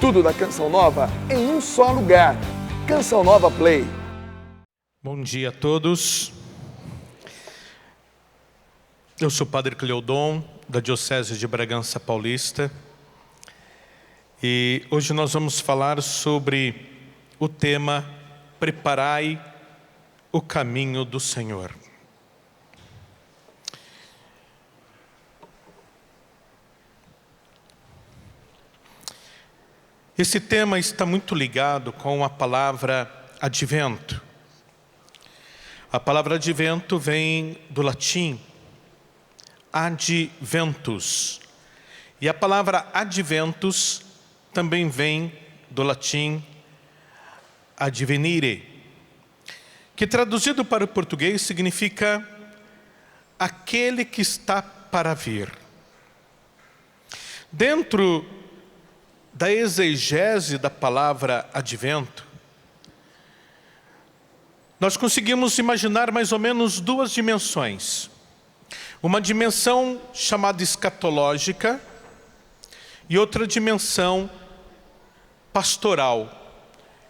Tudo da Canção Nova em um só lugar. Canção Nova Play. Bom dia a todos. Eu sou o Padre Cleodon, da Diocese de Bragança Paulista. E hoje nós vamos falar sobre o tema Preparai o caminho do Senhor. Esse tema está muito ligado com a palavra advento. A palavra advento vem do latim adventus. E a palavra adventus também vem do latim advenire, que traduzido para o português significa aquele que está para vir. Dentro da exegese da palavra advento, nós conseguimos imaginar mais ou menos duas dimensões. Uma dimensão chamada escatológica e outra dimensão pastoral.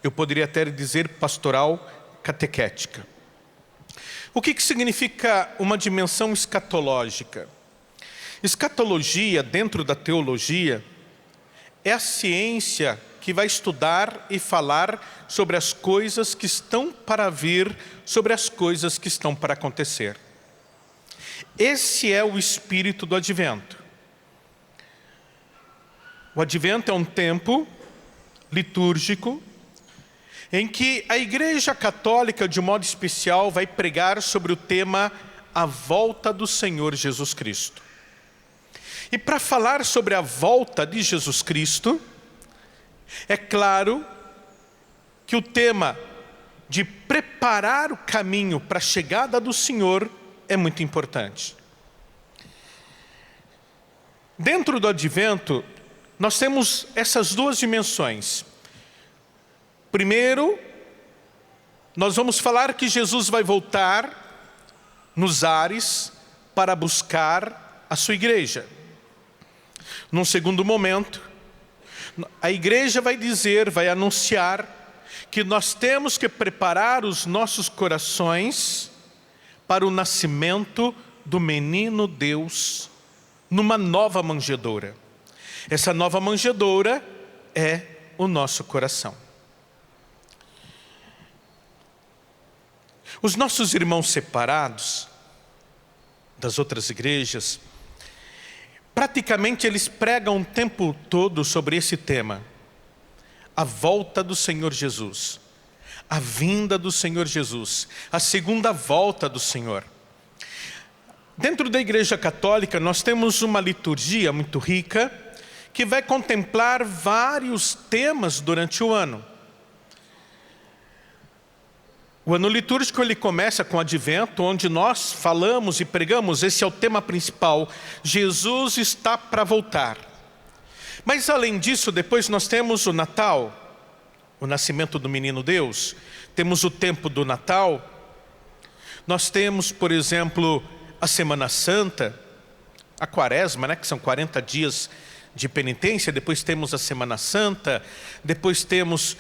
Eu poderia até dizer pastoral catequética. O que significa uma dimensão escatológica? Escatologia, dentro da teologia, é a ciência que vai estudar e falar sobre as coisas que estão para vir, sobre as coisas que estão para acontecer. Esse é o espírito do advento. O advento é um tempo litúrgico em que a Igreja Católica, de modo especial, vai pregar sobre o tema a volta do Senhor Jesus Cristo. E para falar sobre a volta de Jesus Cristo, é claro que o tema de preparar o caminho para a chegada do Senhor é muito importante. Dentro do advento, nós temos essas duas dimensões. Primeiro, nós vamos falar que Jesus vai voltar nos ares para buscar a sua igreja. Num segundo momento, a igreja vai dizer, vai anunciar que nós temos que preparar os nossos corações para o nascimento do menino Deus numa nova manjedoura. Essa nova manjedoura é o nosso coração. Os nossos irmãos separados das outras igrejas, praticamente eles pregam o tempo todo sobre esse tema. A volta do Senhor Jesus. A vinda do Senhor Jesus. A segunda volta do Senhor. Dentro da Igreja Católica nós temos uma liturgia muito rica que vai contemplar vários temas durante o ano. O ano litúrgico ele começa com o advento, onde nós falamos e pregamos, esse é o tema principal, Jesus está para voltar. Mas além disso, depois nós temos o Natal, o nascimento do menino Deus, temos o tempo do Natal, nós temos, por exemplo, a Semana Santa, a Quaresma, que são 40 dias de penitência, depois temos a Semana Santa, depois temos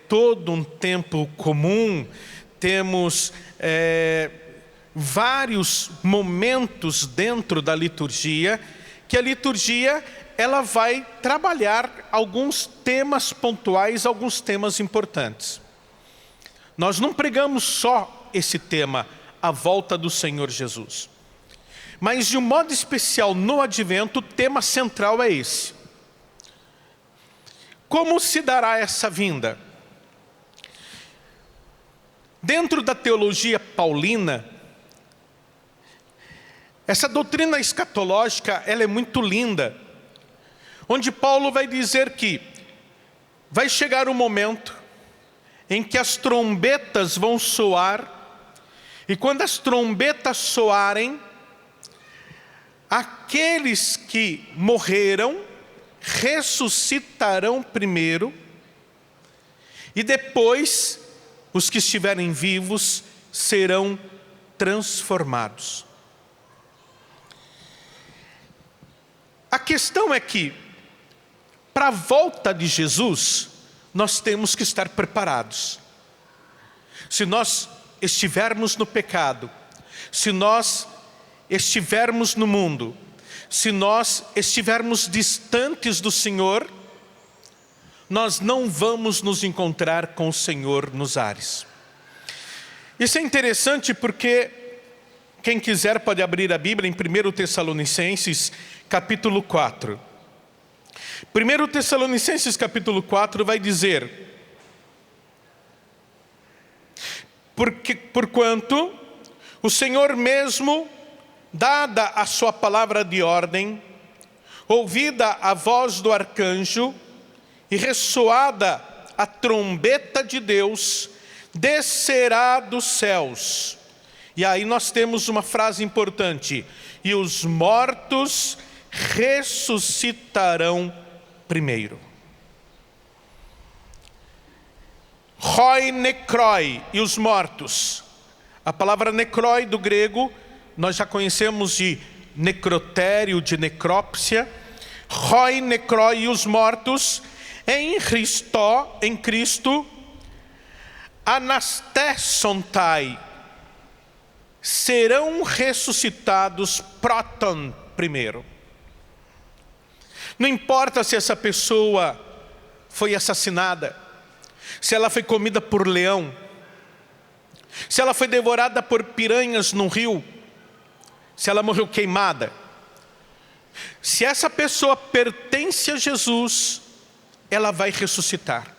todo um tempo comum, temos vários momentos dentro da liturgia, que a liturgia ela vai trabalhar alguns temas pontuais, alguns temas importantes. Nós não pregamos só esse tema, a volta do Senhor Jesus. Mas de um modo especial no advento, o tema central é esse. Como se dará essa vinda? Dentro da teologia paulina, essa doutrina escatológica ela é muito linda, onde Paulo vai dizer que vai chegar um momento em que as trombetas vão soar, e quando as trombetas soarem, aqueles que morreram ressuscitarão primeiro, e depois os que estiverem vivos serão transformados. A questão é que para a volta de Jesus, nós temos que estar preparados. Se nós estivermos no pecado, se nós estivermos no mundo, se nós estivermos distantes do Senhor, nós não vamos nos encontrar com o Senhor nos ares. Isso é interessante porque quem quiser pode abrir a Bíblia em 1 Tessalonicenses capítulo 4. 1 Tessalonicenses capítulo 4 vai dizer: porquanto o Senhor mesmo, dada a sua palavra de ordem, ouvida a voz do arcanjo e ressoada a trombeta de Deus, descerá dos céus. E aí nós temos uma frase importante: e os mortos ressuscitarão primeiro. Roi necroi, e os mortos. A palavra necroi do grego, nós já conhecemos de necrotério, de necrópsia. Roi necroi, e os mortos, em Cristo, anastesontai, serão ressuscitados proton primeiro. Não importa se essa pessoa foi assassinada, se ela foi comida por leão, se ela foi devorada por piranhas no rio, se ela morreu queimada. Se essa pessoa pertence a Jesus, ela vai ressuscitar.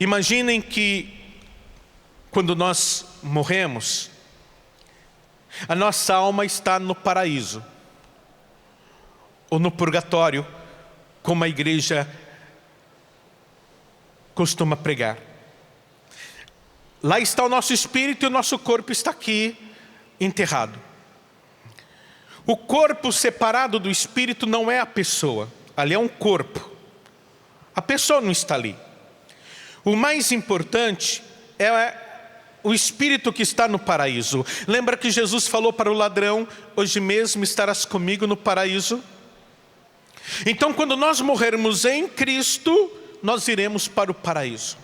Imaginem que quando nós morremos, a nossa alma está no paraíso ou no purgatório, como a igreja costuma pregar. Lá está o nosso espírito e o nosso corpo está aqui enterrado. O corpo separado do espírito não é a pessoa, ali é um corpo. A pessoa não está ali. O mais importante é o espírito que está no paraíso. Lembra que Jesus falou para o ladrão: hoje mesmo estarás comigo no paraíso? Então, quando nós morrermos em Cristo, nós iremos para o paraíso.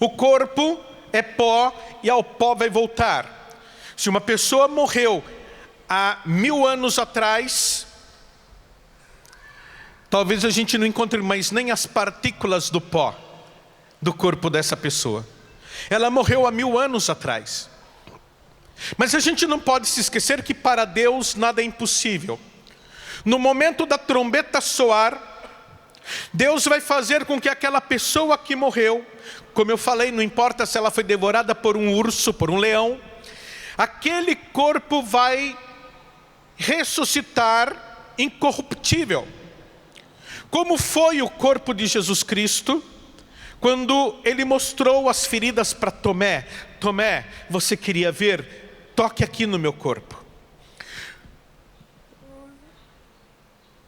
O corpo é pó e ao pó vai voltar. Se uma pessoa morreu há 1000 anos atrás, talvez a gente não encontre mais nem as partículas do pó do corpo dessa pessoa. Ela morreu há 1000 anos atrás. Mas a gente não pode se esquecer que para Deus nada é impossível. No momento da trombeta soar, Deus vai fazer com que aquela pessoa que morreu, como eu falei, não importa se ela foi devorada por um urso, por um leão, aquele corpo vai ressuscitar incorruptível. Como foi o corpo de Jesus Cristo, quando ele mostrou as feridas para Tomé: Tomé, você queria ver? Toque aqui no meu corpo.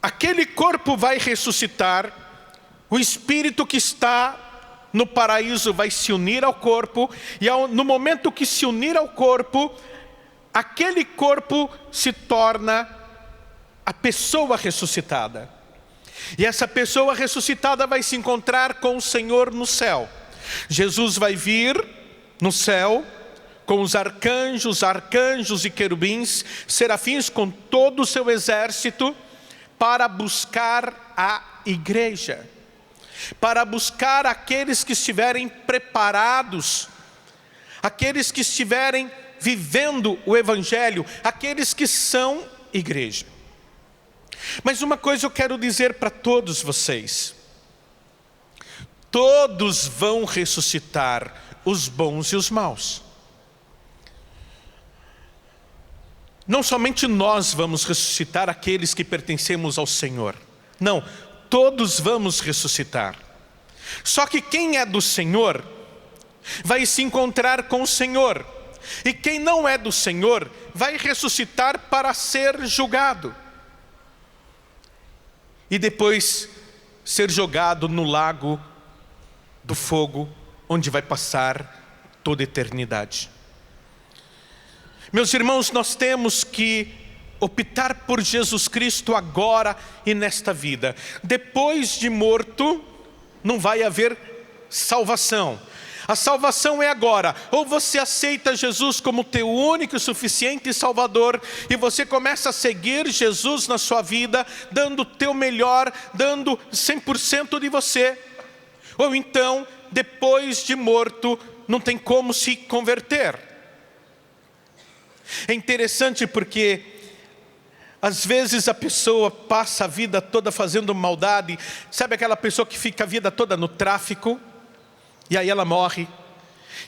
Aquele corpo vai ressuscitar, o espírito que está no paraíso vai se unir ao corpo, e no momento que se unir ao corpo, aquele corpo se torna a pessoa ressuscitada. E essa pessoa ressuscitada vai se encontrar com o Senhor no céu. Jesus vai vir no céu com os arcanjos e querubins, serafins, com todo o seu exército, para buscar a igreja, para buscar aqueles que estiverem preparados, aqueles que estiverem vivendo o evangelho, aqueles que são igreja. Mas uma coisa eu quero dizer para todos vocês: todos vão ressuscitar, os bons e os maus. Não somente nós vamos ressuscitar, aqueles que pertencemos ao Senhor. Não, todos vamos ressuscitar. Só que quem é do Senhor vai se encontrar com o Senhor, e quem não é do Senhor vai ressuscitar para ser julgado, e depois ser jogado no lago do fogo, onde vai passar toda a eternidade. Meus irmãos, nós temos que optar por Jesus Cristo agora e nesta vida. Depois de morto, não vai haver salvação. A salvação é agora. Ou você aceita Jesus como teu único e suficiente Salvador, e você começa a seguir Jesus na sua vida, dando o teu melhor, dando 100% de você. Ou então, depois de morto, não tem como se converter. É interessante porque às vezes a pessoa passa a vida toda fazendo maldade. Sabe aquela pessoa que fica a vida toda no tráfico? E aí ela morre.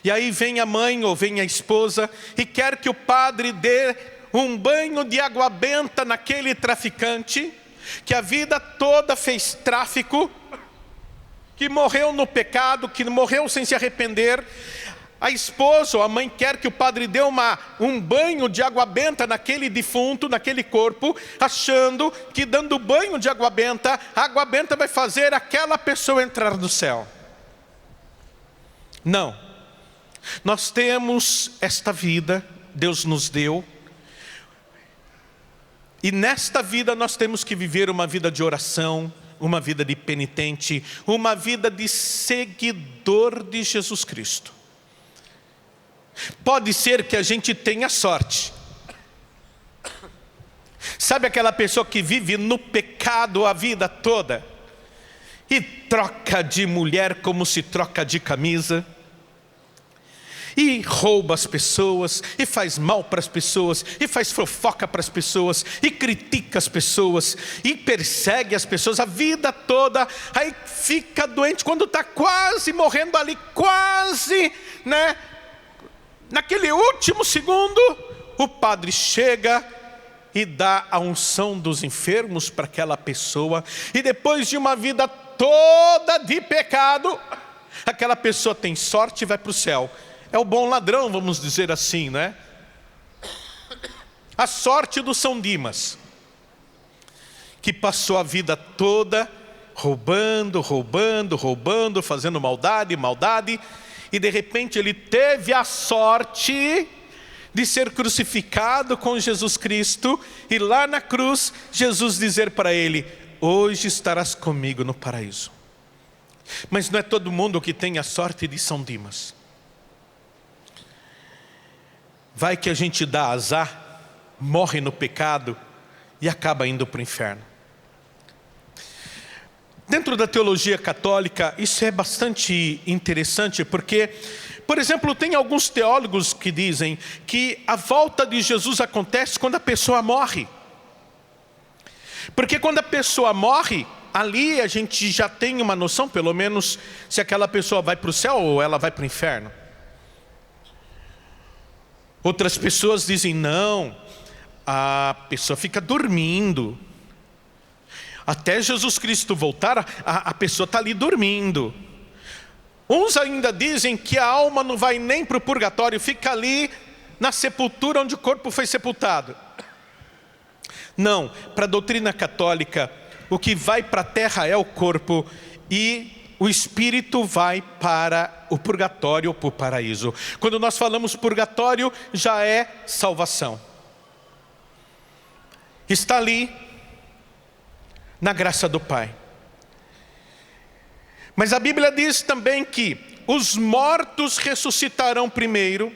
E aí vem a mãe ou vem a esposa e quer que o padre dê um banho de água benta naquele traficante, que a vida toda fez tráfico, que morreu no pecado, que morreu sem se arrepender. A esposa ou a mãe quer que o padre dê um banho de água benta naquele defunto, naquele corpo, achando que dando banho de água benta, a água benta vai fazer aquela pessoa entrar no céu. Não. Nós temos esta vida, Deus nos deu, e nesta vida nós temos que viver uma vida de oração, uma vida de penitente, uma vida de seguidor de Jesus Cristo. Pode ser que a gente tenha sorte. Sabe aquela pessoa que vive no pecado a vida toda? E troca de mulher como se troca de camisa. E rouba as pessoas, e faz mal para as pessoas, e faz fofoca para as pessoas, e critica as pessoas, e persegue as pessoas a vida toda. Aí fica doente quando está quase morrendo ali, quase, né? Naquele último segundo, o padre chega e dá a unção dos enfermos para aquela pessoa. E depois de uma vida toda de pecado, aquela pessoa tem sorte e vai para o céu. É o bom ladrão, vamos dizer assim, né? A sorte do São Dimas, que passou a vida toda roubando, fazendo maldade, e de repente ele teve a sorte de ser crucificado com Jesus Cristo, e lá na cruz Jesus dizer para ele: hoje estarás comigo no paraíso. Mas não é todo mundo que tem a sorte de São Dimas. Vai que a gente dá azar, morre no pecado e acaba indo para o inferno. Dentro da teologia católica, isso é bastante interessante, porque, por exemplo, tem alguns teólogos que dizem que a volta de Jesus acontece quando a pessoa morre. Porque quando a pessoa morre, ali a gente já tem uma noção, pelo menos, se aquela pessoa vai para o céu ou ela vai para o inferno. Outras pessoas dizem, não, a pessoa fica dormindo. Até Jesus Cristo voltar, a pessoa está ali dormindo. Uns ainda dizem que a alma não vai nem para o purgatório, fica ali na sepultura onde o corpo foi sepultado. Não, para a doutrina católica, o que vai para a terra é o corpo e o espírito vai para o purgatório ou para o paraíso. Quando nós falamos purgatório, já é salvação. Está ali na graça do Pai. Mas a Bíblia diz também que os mortos ressuscitarão primeiro,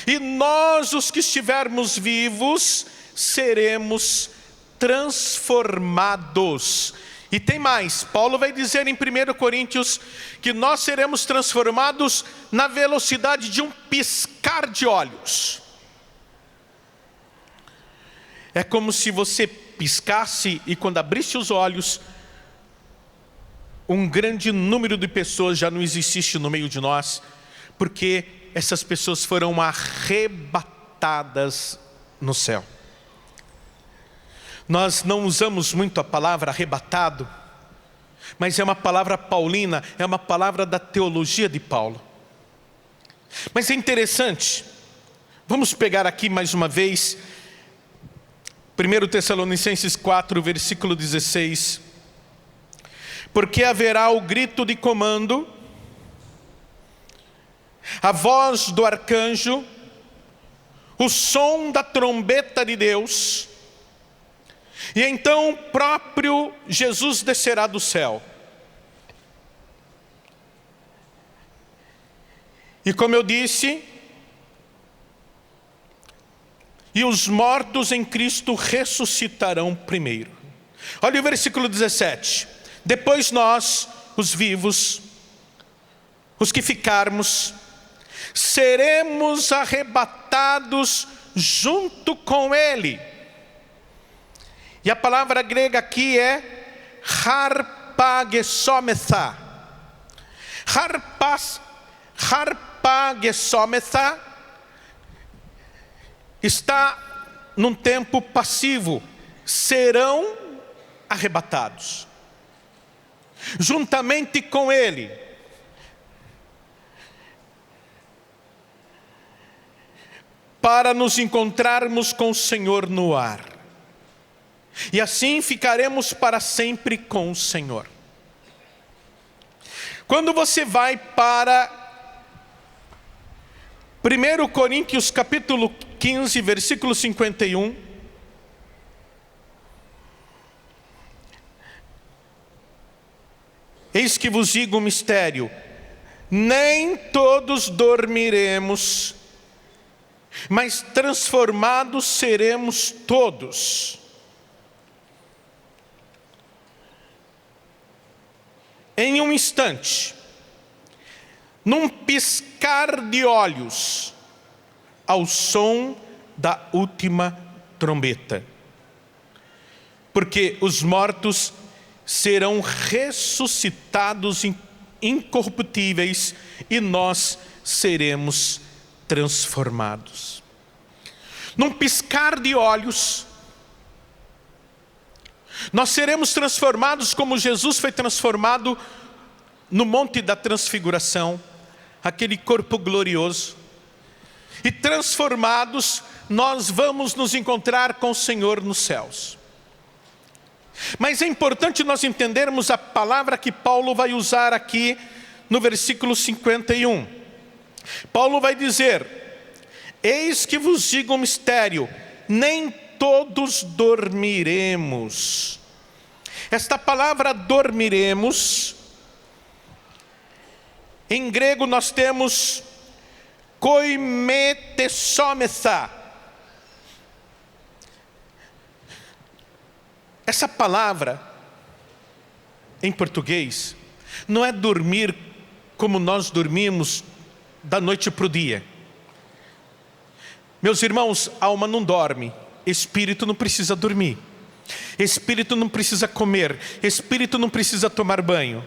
e nós, os que estivermos vivos, seremos transformados. E tem mais, Paulo vai dizer em 1 Coríntios que nós seremos transformados na velocidade de um piscar de olhos. É como se você piscasse e quando abrisse os olhos, um grande número de pessoas já não existisse no meio de nós, porque essas pessoas foram arrebatadas no céu. Nós não usamos muito a palavra arrebatado, mas é uma palavra paulina, é uma palavra da teologia de Paulo. Mas é interessante, vamos pegar aqui mais uma vez, 1 Tessalonicenses 4, versículo 16. Porque haverá o grito de comando, a voz do arcanjo, o som da trombeta de Deus, E então o próprio Jesus descerá do céu. E como eu disse, e os mortos em Cristo ressuscitarão primeiro. Olha o versículo 17. Depois nós, os vivos, os que ficarmos, seremos arrebatados junto com Ele. E a palavra grega aqui é harpagesometha. Harpagesometha está num tempo passivo. Serão arrebatados juntamente com Ele. Para nos encontrarmos com o Senhor no ar. E assim ficaremos para sempre com o Senhor. Quando você vai para 1 Coríntios capítulo 15, versículo 51. Eis que vos digo um mistério: nem todos dormiremos, mas transformados seremos todos. Em um instante, num piscar de olhos, ao som da última trombeta. Porque os mortos serão ressuscitados incorruptíveis e nós seremos transformados. Num piscar de olhos, nós seremos transformados como Jesus foi transformado no Monte da Transfiguração, aquele corpo glorioso. E transformados, nós vamos nos encontrar com o Senhor nos céus. Mas é importante nós entendermos a palavra que Paulo vai usar aqui no versículo 51. Paulo vai dizer: eis que vos digo um mistério, nem todos dormiremos. Esta palavra dormiremos, em grego nós temos koimetesomesa. Essa palavra, em português, não é dormir como nós dormimos da noite para o dia. Meus irmãos, alma não dorme, espírito não precisa dormir. Espírito não precisa comer, espírito não precisa tomar banho.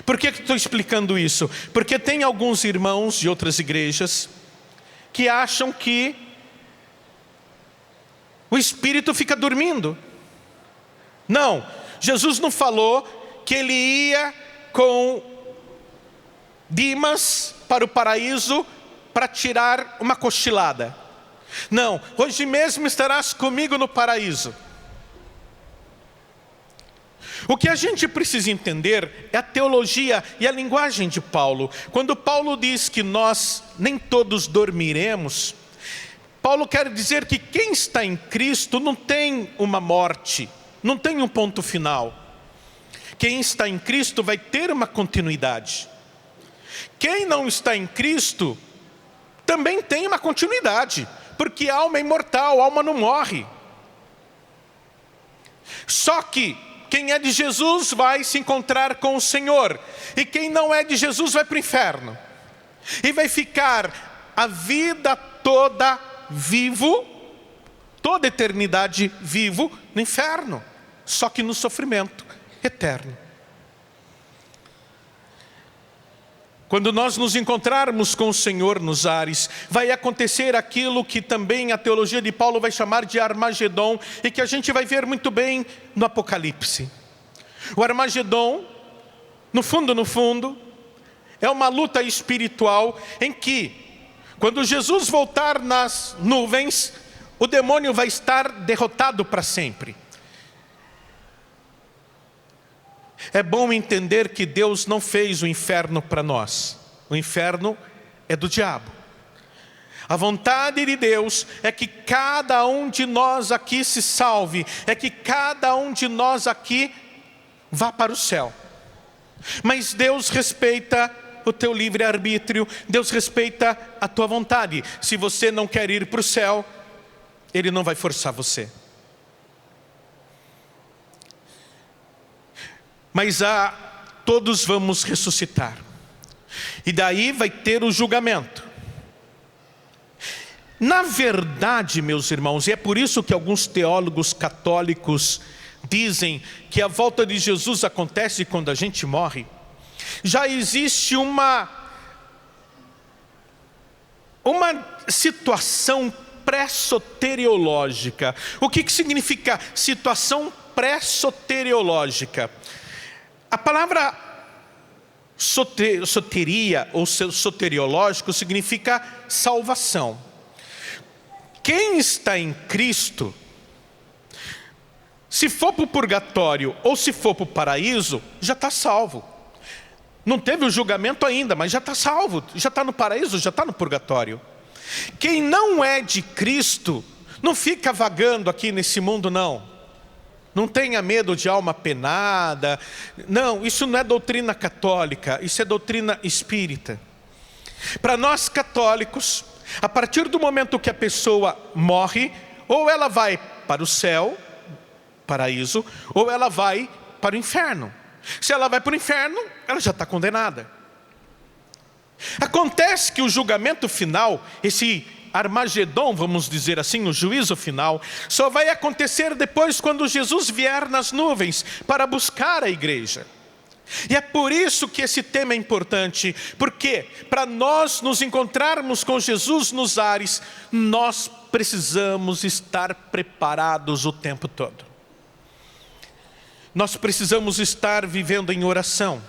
Por que estou explicando isso? Porque tem alguns irmãos de outras igrejas que acham que o espírito fica dormindo. Não, Jesus não falou que ele ia com Dimas para o paraíso para tirar uma cochilada. Não, hoje mesmo estarás comigo no paraíso. O que a gente precisa entender é a teologia e a linguagem de Paulo. Quando Paulo diz que nós nem todos dormiremos, Paulo quer dizer que quem está em Cristo não tem uma morte, não tem um ponto final. Quem está em Cristo vai ter uma continuidade. Quem não está em Cristo também tem uma continuidade, porque a alma é imortal, a alma não morre. Só que quem é de Jesus vai se encontrar com o Senhor, e quem não é de Jesus vai para o inferno, e vai ficar a vida toda vivo, toda a eternidade vivo no inferno, só que no sofrimento eterno. Quando nós nos encontrarmos com o Senhor nos ares, vai acontecer aquilo que também a teologia de Paulo vai chamar de Armagedon, e que a gente vai ver muito bem no Apocalipse. O Armagedon, no fundo, é uma luta espiritual em que, quando Jesus voltar nas nuvens, o demônio vai estar derrotado para sempre. É bom entender que Deus não fez o inferno para nós. O inferno é do diabo. A vontade de Deus é que cada um de nós aqui se salve, é que cada um de nós aqui vá para o céu. Mas Deus respeita o teu livre-arbítrio, Deus respeita a tua vontade. Se você não quer ir para o céu, Ele não vai forçar você. Mas todos vamos ressuscitar. E daí vai ter o julgamento. Na verdade, meus irmãos, e é por isso que alguns teólogos católicos dizem que a volta de Jesus acontece quando a gente morre, já existe uma situação pré-soteriológica. O que significa situação pré-soteriológica? A palavra soteria ou soteriológico significa salvação. Quem está em Cristo, se for para o purgatório ou se for para o paraíso, já está salvo. Não teve o julgamento ainda, mas já está salvo. Já está no paraíso, já está no purgatório. Quem não é de Cristo, não fica vagando aqui nesse mundo, não. Não tenha medo de alma penada. Não, isso não é doutrina católica, isso é doutrina espírita. Para nós católicos, a partir do momento que a pessoa morre, ou ela vai para o céu, paraíso, ou ela vai para o inferno. Se ela vai para o inferno, ela já está condenada. Acontece que o julgamento final, esse Armagedon, vamos dizer assim, o juízo final, só vai acontecer depois quando Jesus vier nas nuvens para buscar a igreja. E é por isso que esse tema é importante, porque para nós nos encontrarmos com Jesus nos ares, nós precisamos estar preparados o tempo todo. Nós precisamos estar vivendo em oração,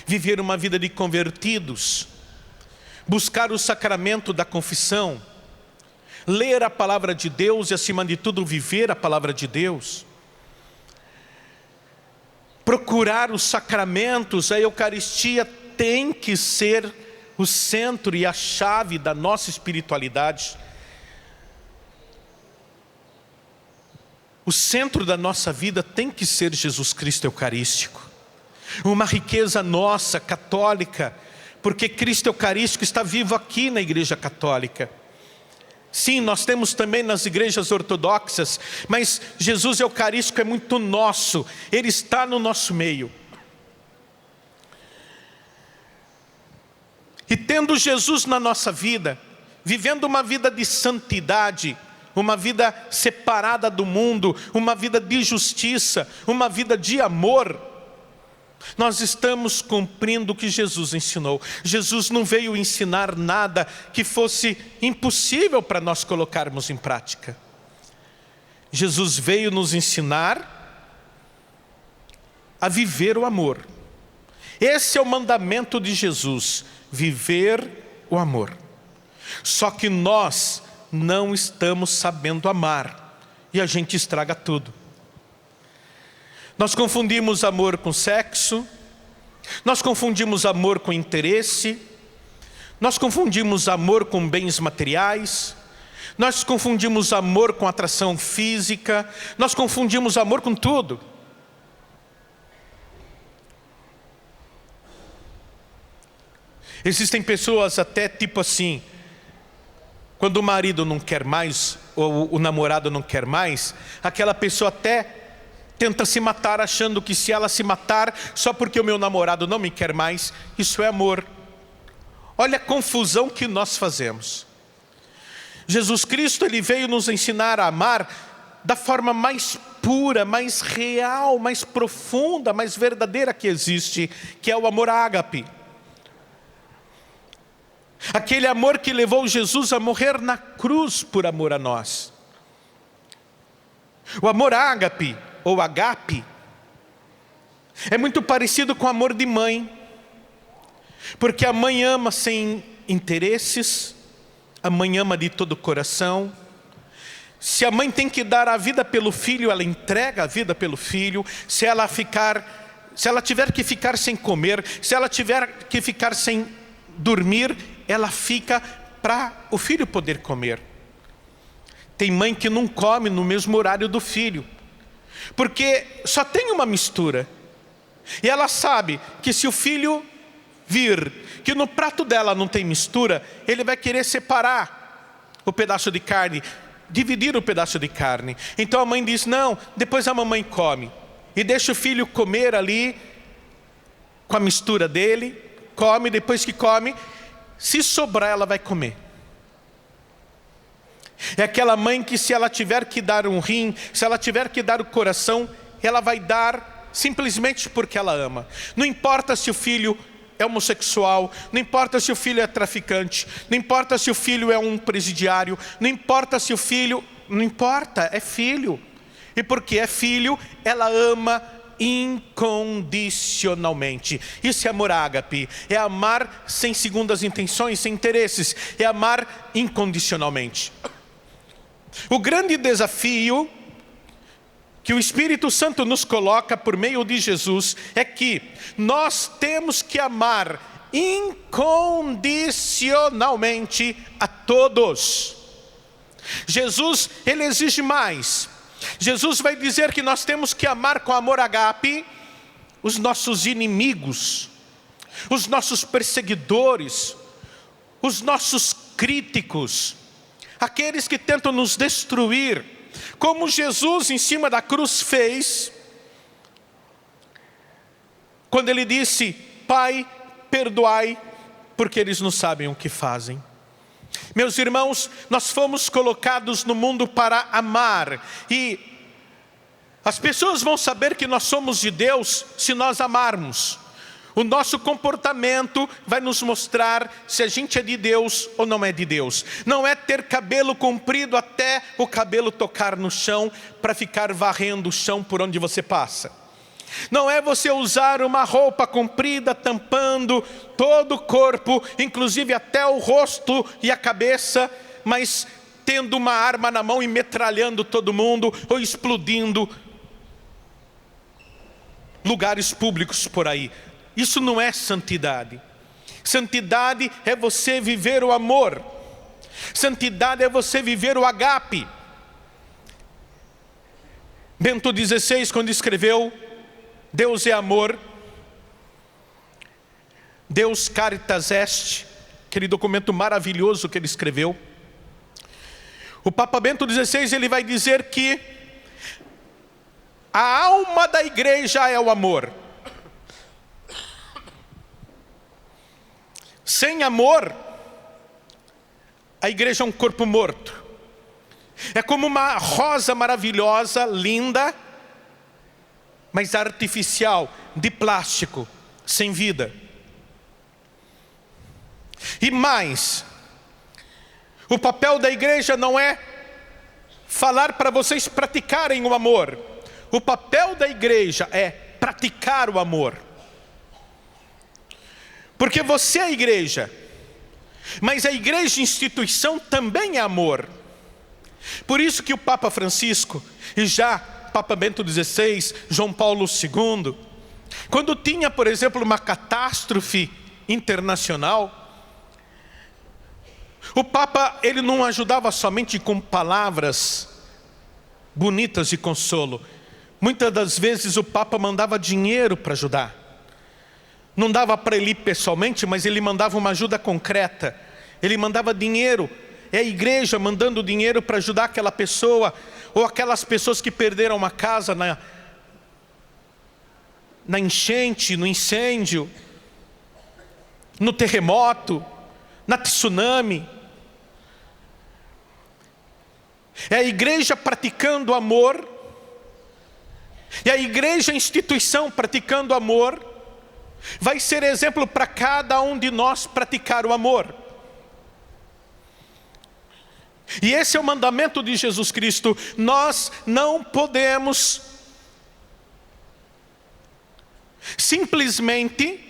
viver uma vida de convertidos, buscar o sacramento da confissão, ler a palavra de Deus e acima de tudo viver a palavra de Deus, procurar os sacramentos. A Eucaristia tem que ser o centro e a chave da nossa espiritualidade. O centro da nossa vida tem que ser Jesus Cristo Eucarístico. Uma riqueza nossa, católica, porque Cristo Eucarístico está vivo aqui na Igreja Católica. Sim, nós temos também nas igrejas ortodoxas, mas Jesus Eucarístico é muito nosso, Ele está no nosso meio. E tendo Jesus na nossa vida, vivendo uma vida de santidade, uma vida separada do mundo, uma vida de justiça, uma vida de amor, nós estamos cumprindo o que Jesus ensinou. Jesus não veio ensinar nada que fosse impossível para nós colocarmos em prática. Jesus veio nos ensinar a viver o amor. Esse é o mandamento de Jesus, viver o amor. Só que nós não estamos sabendo amar e a gente estraga tudo. Nós confundimos amor com sexo, nós confundimos amor com interesse, nós confundimos amor com bens materiais, nós confundimos amor com atração física, nós confundimos amor com tudo. Existem pessoas até tipo assim, quando o marido não quer mais, ou o namorado não quer mais, aquela pessoa até tenta se matar, achando que se ela se matar só porque o meu namorado não me quer mais, isso é amor. Olha a confusão que nós fazemos. Jesus Cristo, Ele veio nos ensinar a amar da forma mais pura, mais real, mais profunda, mais verdadeira que existe, que é o amor ágape. Aquele amor que levou Jesus a morrer na cruz por amor a nós. O amor ágape, ou agape, é muito parecido com o amor de mãe, porque a mãe ama sem interesses, a mãe ama de todo o coração. Se a mãe tem que dar a vida pelo filho, ela entrega a vida pelo filho. Se ela tiver que ficar sem comer, se ela tiver que ficar sem dormir, ela fica para o filho poder comer. Tem mãe que não come no mesmo horário do filho, porque só tem uma mistura. E ela sabe que se o filho vir que no prato dela não tem mistura, ele vai querer separar o pedaço de carne, dividir o pedaço de carne. Então a mãe diz, não, depois a mamãe come. E deixa o filho comer ali, com a mistura dele, come, depois que come, se sobrar ela vai comer. É aquela mãe que se ela tiver que dar um rim, se ela tiver que dar o coração, ela vai dar simplesmente porque ela ama. Não importa se o filho é homossexual, não importa se o filho é traficante, não importa se o filho é um presidiário, não importa se o filho... Não importa, é filho. E porque é filho, ela ama incondicionalmente. Isso é amor ágape, é amar sem segundas intenções, sem interesses, é amar incondicionalmente. O grande desafio que o Espírito Santo nos coloca por meio de Jesus é que nós temos que amar incondicionalmente a todos. Jesus, ele exige mais. Jesus vai dizer que nós temos que amar com amor ágape os nossos inimigos, os nossos perseguidores, os nossos críticos, aqueles que tentam nos destruir, como Jesus em cima da cruz fez, quando ele disse, Pai, perdoai, porque eles não sabem o que fazem. Meus irmãos, nós fomos colocados no mundo para amar, e as pessoas vão saber que nós somos de Deus se nós amarmos. O nosso comportamento vai nos mostrar se a gente é de Deus ou não é de Deus. Não é ter cabelo comprido até o cabelo tocar no chão para ficar varrendo o chão por onde você passa. Não é você usar uma roupa comprida tampando todo o corpo, inclusive até o rosto e a cabeça, mas tendo uma arma na mão e metralhando todo mundo ou explodindo lugares públicos por aí. Isso não é santidade. Santidade é você viver o amor. Santidade é você viver o ágape. Bento XVI, quando escreveu Deus é amor, Deus caritas est, aquele documento maravilhoso que ele escreveu, o Papa Bento XVI, ele vai dizer que a alma da igreja é o amor. Sem amor, a igreja é um corpo morto. É como uma rosa maravilhosa, linda, mas artificial, de plástico, sem vida. E mais, o papel da igreja não é falar para vocês praticarem o amor. O papel da igreja é praticar o amor. Porque você é a igreja, mas a igreja instituição também é amor. Por isso que o Papa Francisco e já Papa Bento XVI, João Paulo II, quando tinha, por exemplo, uma catástrofe internacional, o Papa, ele não ajudava somente com palavras bonitas de consolo. Muitas das vezes o Papa mandava dinheiro para ajudar. Não dava para ele ir pessoalmente, mas ele mandava uma ajuda concreta. Ele mandava dinheiro. É a igreja mandando dinheiro para ajudar aquela pessoa, ou aquelas pessoas que perderam uma casa na enchente, no incêndio, no terremoto, na tsunami. É a igreja praticando amor, e a igreja, a instituição praticando amor, vai ser exemplo para cada um de nós praticar o amor. E esse é o mandamento de Jesus Cristo. Nós não podemos simplesmente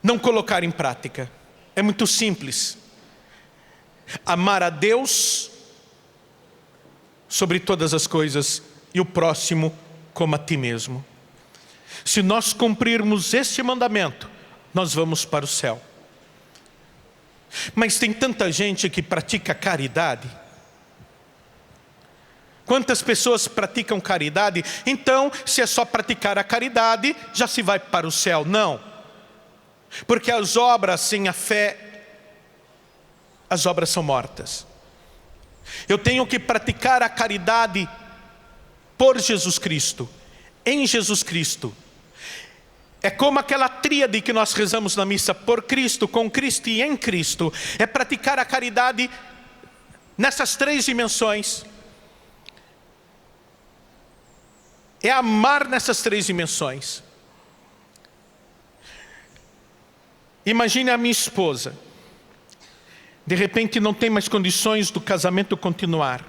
não colocar em prática. É muito simples. Amar a Deus sobre todas as coisas e o próximo como a ti mesmo. Se nós cumprirmos este mandamento, nós vamos para o céu. Mas tem tanta gente que pratica caridade. Quantas pessoas praticam caridade? Então, se é só praticar a caridade, já se vai para o céu. Não. Porque as obras sem a fé, as obras são mortas. Eu tenho que praticar a caridade por Jesus Cristo, em Jesus Cristo. É como aquela tríade que nós rezamos na missa: por Cristo, com Cristo e em Cristo. É praticar a caridade nessas três dimensões. É amar nessas três dimensões. Imagine a minha esposa. De repente não tem mais condições do casamento continuar.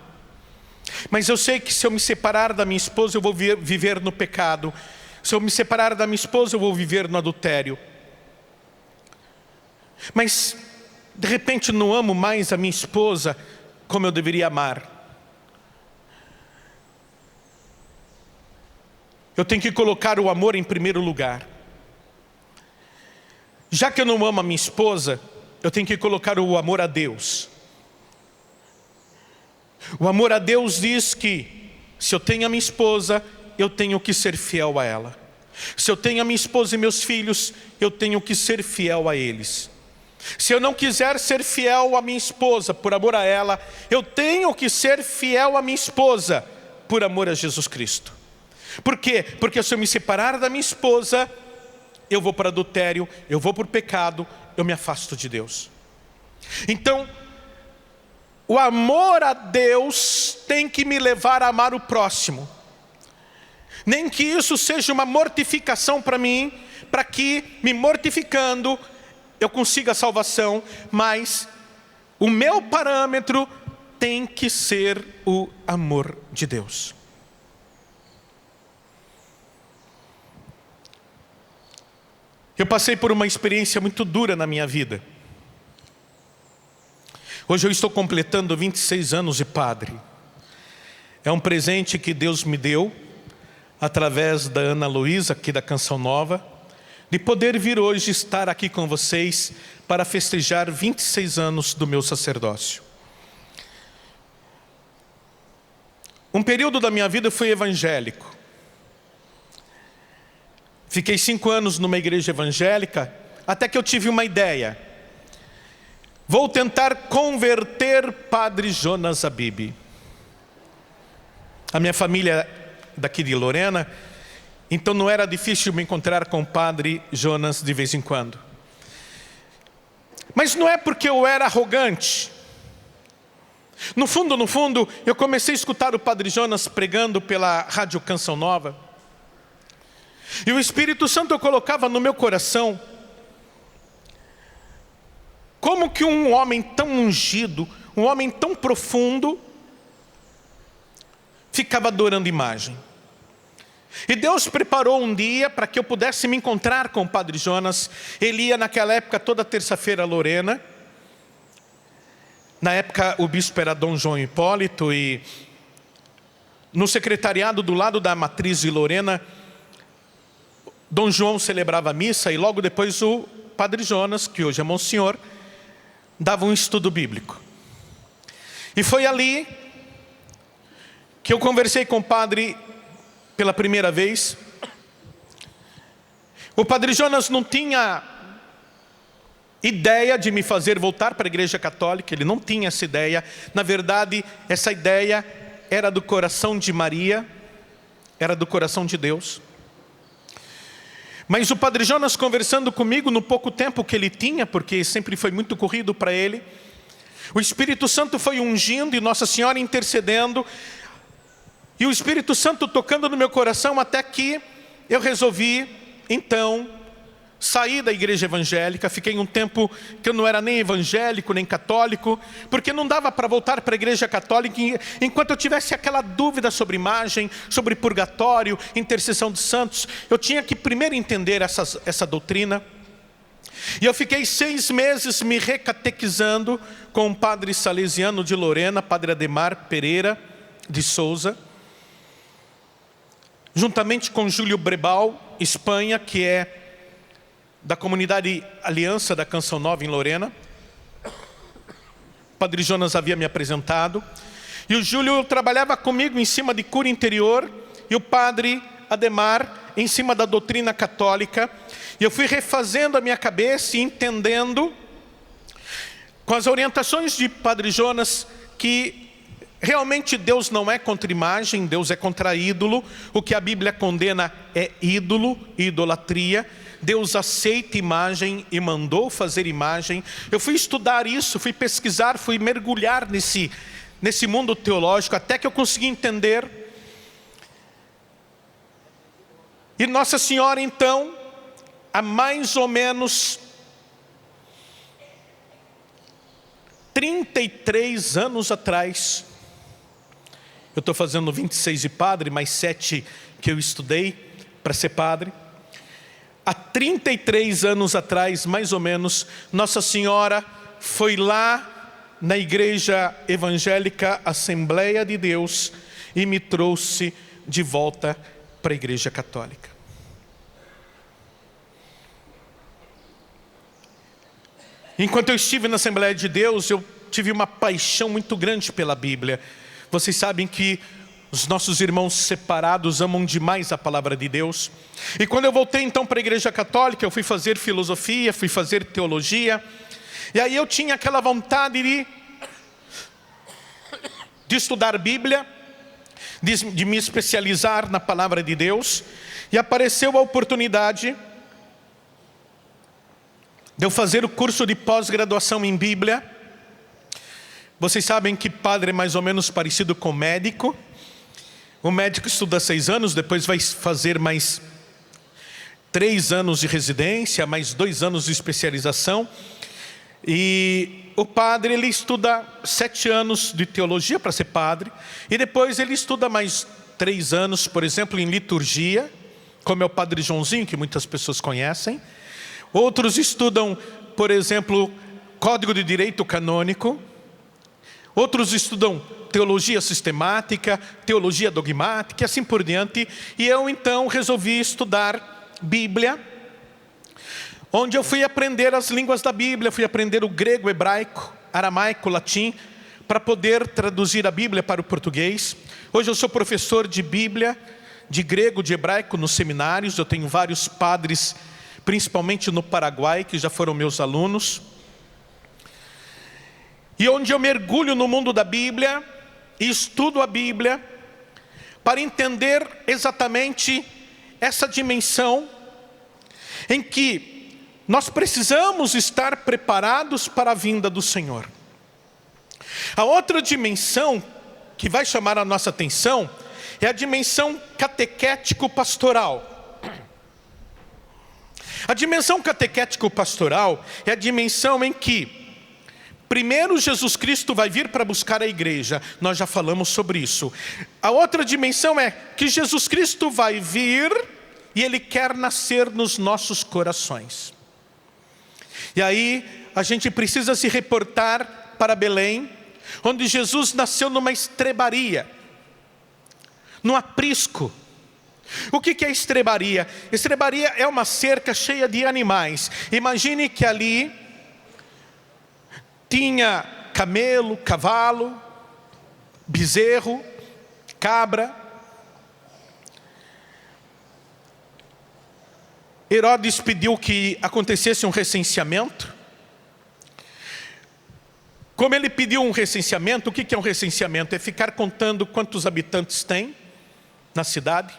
Mas eu sei que se eu me separar da minha esposa, eu vou viver no pecado. Se eu me separar da minha esposa, eu vou viver no adultério. Mas, de repente, não amo mais a minha esposa como eu deveria amar. Eu tenho que colocar o amor em primeiro lugar. Já que eu não amo a minha esposa, eu tenho que colocar o amor a Deus. O amor a Deus diz que, se eu tenho a minha esposa, eu tenho que ser fiel a ela. Se eu tenho a minha esposa e meus filhos, eu tenho que ser fiel a eles. Se eu não quiser ser fiel à minha esposa por amor a ela, eu tenho que ser fiel à minha esposa por amor a Jesus Cristo. Por quê? Porque se eu me separar da minha esposa, eu vou para adultério, eu vou para o pecado, eu me afasto de Deus. Então, o amor a Deus tem que me levar a amar o próximo. Nem que isso seja uma mortificação para mim, para que, me mortificando, eu consiga a salvação, mas o meu parâmetro tem que ser o amor de Deus. Eu passei por uma experiência muito dura na minha vida. Hoje eu estou completando 26 anos de padre. É um presente que Deus me deu, através da Ana Luísa, aqui da Canção Nova, de poder vir hoje estar aqui com vocês para festejar 26 anos do meu sacerdócio. Um período da minha vida foi evangélico. Fiquei 5 anos numa igreja evangélica, até que eu tive uma ideia. Vou tentar converter Padre Jonas Abib. A minha família daqui de Lorena, então não era difícil me encontrar com o Padre Jonas de vez em quando. Mas não é porque eu era arrogante. No fundo, eu comecei a escutar o Padre Jonas pregando pela Rádio Canção Nova. E o Espírito Santo colocava no meu coração como que um homem tão ungido, um homem tão profundo, ficava adorando imagem. E Deus preparou um dia para que eu pudesse me encontrar com o Padre Jonas. Ele ia naquela época toda terça-feira a Lorena. Na época o bispo era Dom João Hipólito, e no secretariado do lado da matriz de Lorena, Dom João celebrava a missa, e logo depois o Padre Jonas, que hoje é Monsenhor, dava um estudo bíblico. E foi ali que eu conversei com o padre pela primeira vez. O Padre Jonas não tinha ideia de me fazer voltar para a Igreja Católica, ele não tinha essa ideia. Na verdade, essa ideia era do coração de Maria, era do coração de Deus. Mas o Padre Jonas, conversando comigo no pouco tempo que ele tinha, porque sempre foi muito corrido para ele, o Espírito Santo foi ungindo e Nossa Senhora intercedendo, e o Espírito Santo tocando no meu coração, até que eu resolvi, então, sair da igreja evangélica. Fiquei um tempo que eu não era nem evangélico, nem católico, porque não dava para voltar para a igreja católica enquanto eu tivesse aquela dúvida sobre imagem, sobre purgatório, intercessão dos santos. Eu tinha que primeiro entender essa doutrina. E eu fiquei 6 meses me recatequizando com um padre salesiano de Lorena, Padre Ademar Pereira de Souza, juntamente com Júlio Brebal, Espanha, que é da comunidade Aliança da Canção Nova em Lorena. O Padre Jonas havia me apresentado. E o Júlio trabalhava comigo em cima de cura interior. E o Padre Ademar em cima da doutrina católica. E eu fui refazendo a minha cabeça e entendendo, com as orientações de Padre Jonas, que realmente Deus não é contra imagem, Deus é contra ídolo. O que a Bíblia condena é ídolo e idolatria. Deus aceita imagem e mandou fazer imagem. Eu fui estudar isso, fui pesquisar, fui mergulhar nesse mundo teológico, até que eu consegui entender. E Nossa Senhora, então, há mais ou menos 33 anos atrás, eu estou fazendo 26 de padre, mais 7 que eu estudei para ser padre. Há 33 anos atrás, mais ou menos, Nossa Senhora foi lá na Igreja Evangélica Assembleia de Deus e me trouxe de volta para a Igreja Católica. Enquanto eu estive na Assembleia de Deus, eu tive uma paixão muito grande pela Bíblia. Vocês sabem que os nossos irmãos separados amam demais a palavra de Deus. E quando eu voltei então para a Igreja Católica, eu fui fazer filosofia, fui fazer teologia. E aí eu tinha aquela vontade de estudar Bíblia, de me especializar na palavra de Deus. E apareceu a oportunidade de eu fazer o curso de pós-graduação em Bíblia. Vocês sabem que padre é mais ou menos parecido com médico. O médico estuda 6 anos, depois vai fazer mais 3 anos de residência, mais 2 anos de especialização. E o padre, ele estuda 7 anos de teologia para ser padre. E depois ele estuda mais 3 anos, por exemplo, em liturgia, como é o Padre Joãozinho, que muitas pessoas conhecem. Outros estudam, por exemplo, Código de Direito Canônico. Outros estudam teologia sistemática, teologia dogmática e assim por diante. E eu então resolvi estudar Bíblia, onde eu fui aprender as línguas da Bíblia, fui aprender o grego, hebraico, aramaico, latim, para poder traduzir a Bíblia para o português. Hoje eu sou professor de Bíblia, de grego, de hebraico nos seminários. Eu tenho vários padres, principalmente no Paraguai, que já foram meus alunos. E onde eu mergulho no mundo da Bíblia e estudo a Bíblia para entender exatamente essa dimensão em que nós precisamos estar preparados para a vinda do Senhor. A outra dimensão que vai chamar a nossa atenção é a dimensão catequético-pastoral. A dimensão catequético-pastoral é a dimensão em que primeiro Jesus Cristo vai vir para buscar a igreja. Nós já falamos sobre isso. A outra dimensão é que Jesus Cristo vai vir e Ele quer nascer nos nossos corações. E aí a gente precisa se reportar para Belém, onde Jesus nasceu numa estrebaria, num aprisco. O que é estrebaria? Estrebaria é uma cerca cheia de animais. Imagine que ali tinha camelo, cavalo, bezerro, cabra. Herodes pediu que acontecesse um recenseamento. Como ele pediu um recenseamento, o que é um recenseamento? É ficar contando quantos habitantes tem na cidade.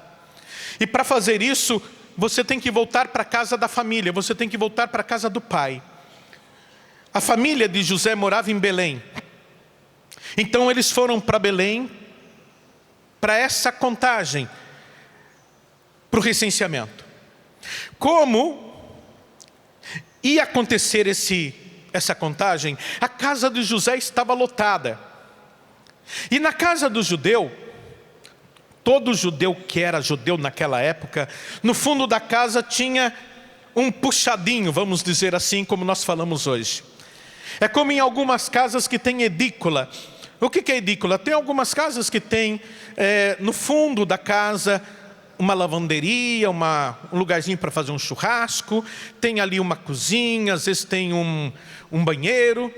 E para fazer isso, você tem que voltar para a casa da família, você tem que voltar para a casa do pai. A família de José morava em Belém. Então eles foram para Belém para essa contagem, para o recenseamento. Como ia acontecer essa contagem? A casa de José estava lotada. E na casa do judeu, todo judeu que era judeu naquela época, no fundo da casa tinha um puxadinho, vamos dizer assim, como nós falamos hoje. É como em algumas casas que tem edícula. O que é edícula? Tem algumas casas que tem no fundo da casa uma lavanderia, um lugarzinho para fazer um churrasco, tem ali uma cozinha, às vezes tem um banheiro.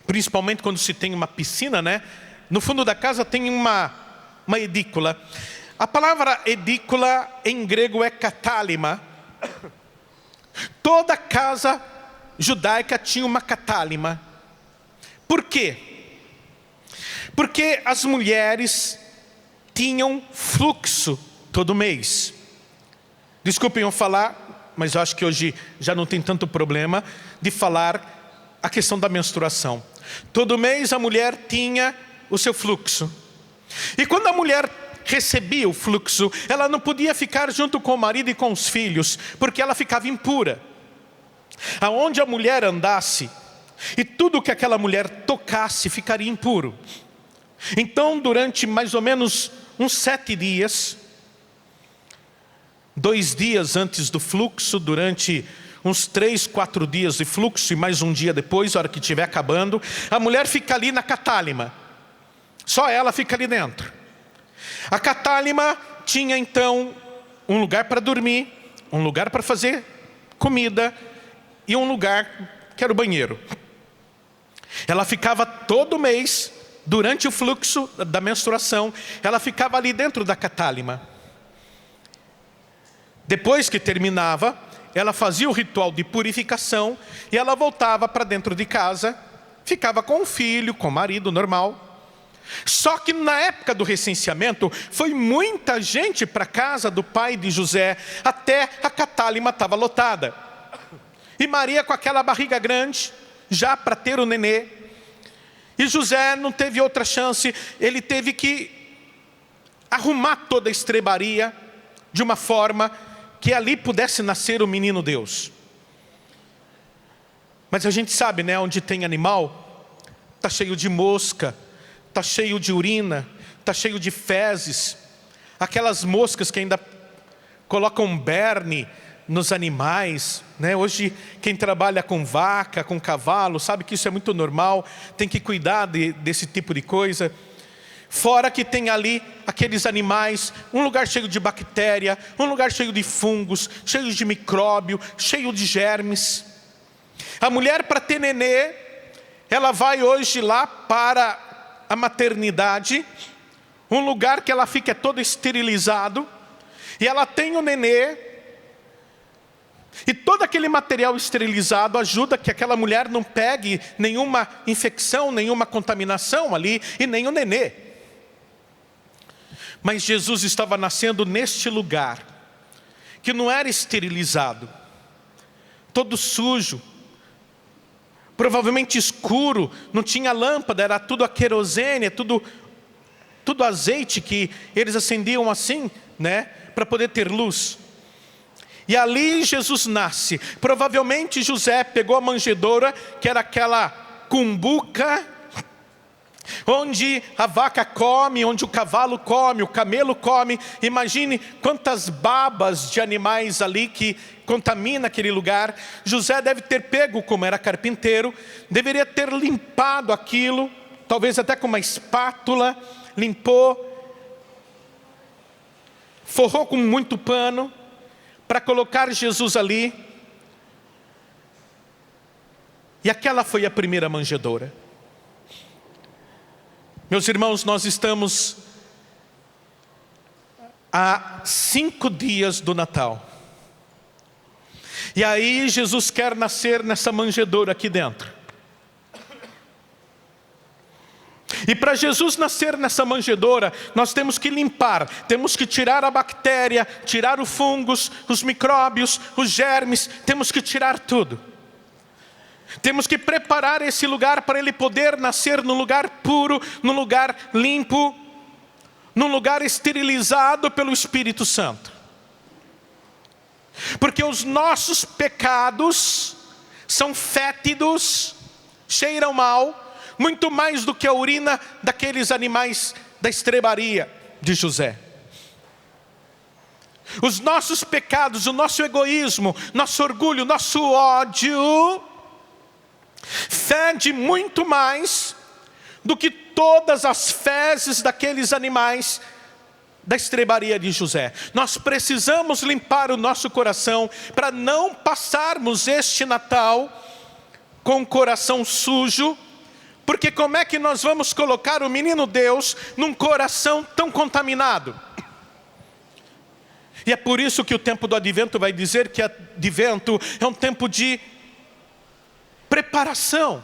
principalmente quando se tem uma piscina, né? No fundo da casa tem uma edícula. A palavra edícula em grego é catálima. Toda casa judaica tinha uma catálima. Por quê? Porque as mulheres tinham fluxo todo mês. Desculpem eu falar, mas eu acho que hoje já não tem tanto problema de falar a questão da menstruação. Todo mês a mulher tinha o seu fluxo. E quando a mulher recebia o fluxo, ela não podia ficar junto com o marido e com os filhos, porque ela ficava impura. Aonde a mulher andasse, e tudo que aquela mulher tocasse ficaria impuro. Então, durante mais ou menos uns 7 dias, 2 dias antes do fluxo, durante uns 3, 4 dias de fluxo e mais um dia depois, a hora que estiver acabando, a mulher fica ali na catálima. Só ela fica ali dentro. A catálima tinha então um lugar para dormir, um lugar para fazer comida e um lugar que era o banheiro. Ela ficava todo mês, durante o fluxo da menstruação, ela ficava ali dentro da catálima. Depois que terminava, ela fazia o ritual de purificação e ela voltava para dentro de casa, ficava com o filho, com o marido normal. Só que na época do recenseamento, foi muita gente para a casa do pai de José, até a catálima estava lotada. E Maria com aquela barriga grande, já para ter o nenê. E José não teve outra chance, ele teve que arrumar toda a estrebaria de uma forma que ali pudesse nascer o menino Deus. Mas a gente sabe, né, onde tem animal, está cheio de mosca, está cheio de urina, está cheio de fezes. Aquelas moscas que ainda colocam berne nos animais, né? Hoje quem trabalha com vaca, com cavalo, sabe que isso é muito normal, tem que cuidar desse tipo de coisa. Fora que tem ali aqueles animais, um lugar cheio de bactéria, um lugar cheio de fungos, cheio de micróbio, cheio de germes. A mulher, para ter nenê, ela vai hoje lá para a maternidade, um lugar que ela fica todo esterilizado, e ela tem o nenê, e todo aquele material esterilizado ajuda que aquela mulher não pegue nenhuma infecção, nenhuma contaminação ali, e nem o nenê. Mas Jesus estava nascendo neste lugar, que não era esterilizado, todo sujo, provavelmente escuro, não tinha lâmpada, era tudo a querosene, tudo azeite que eles acendiam assim, né, para poder ter luz. E ali Jesus nasce. Provavelmente José pegou a manjedoura, que era aquela cumbuca, onde a vaca come, onde o cavalo come, o camelo come. Imagine quantas babas de animais ali que contamina aquele lugar. José deve ter pego, como era carpinteiro, deveria ter limpado aquilo, talvez até com uma espátula, limpou, forrou com muito pano, para colocar Jesus ali. E aquela foi a primeira manjedoura. Meus irmãos, nós estamos há 5 dias do Natal. E aí Jesus quer nascer nessa manjedoura aqui dentro. E para Jesus nascer nessa manjedoura, nós temos que limpar, temos que tirar a bactéria, tirar os fungos, os micróbios, os germes, temos que tirar tudo. Temos que preparar esse lugar para ele poder nascer num lugar puro, num lugar limpo, num lugar esterilizado pelo Espírito Santo. Porque os nossos pecados são fétidos, cheiram mal, muito mais do que a urina daqueles animais da estrebaria de José. Os nossos pecados, o nosso egoísmo, nosso orgulho, nosso ódio, fede muito mais do que todas as fezes daqueles animais da estrebaria de José. Nós precisamos limpar o nosso coração para não passarmos este Natal com o coração sujo, Porque como é que nós vamos colocar o menino Deus num coração tão contaminado? E é por isso que o tempo do advento vai dizer que advento é um tempo de preparação.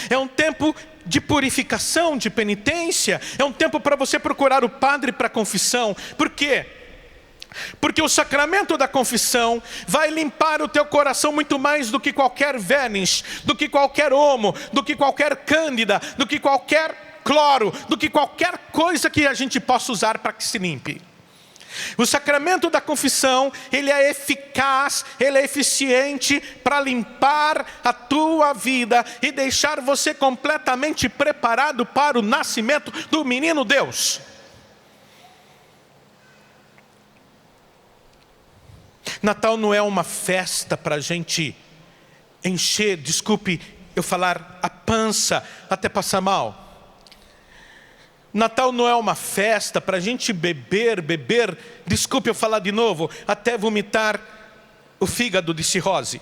É um tempo de purificação, de penitência. É um tempo para você procurar o padre para a confissão. Por quê? Porque o sacramento da confissão vai limpar o teu coração muito mais do que qualquer verniz, do que qualquer homo, do que qualquer cândida, do que qualquer cloro, do que qualquer coisa que a gente possa usar para que se limpe. O sacramento da confissão, ele é eficaz, ele é eficiente para limpar a tua vida e deixar você completamente preparado para o nascimento do menino Deus. Natal não é uma festa para a gente encher, desculpe eu falar, a pança até passar mal. Natal não é uma festa para a gente beber, desculpe eu falar de novo, até vomitar o fígado de cirrose.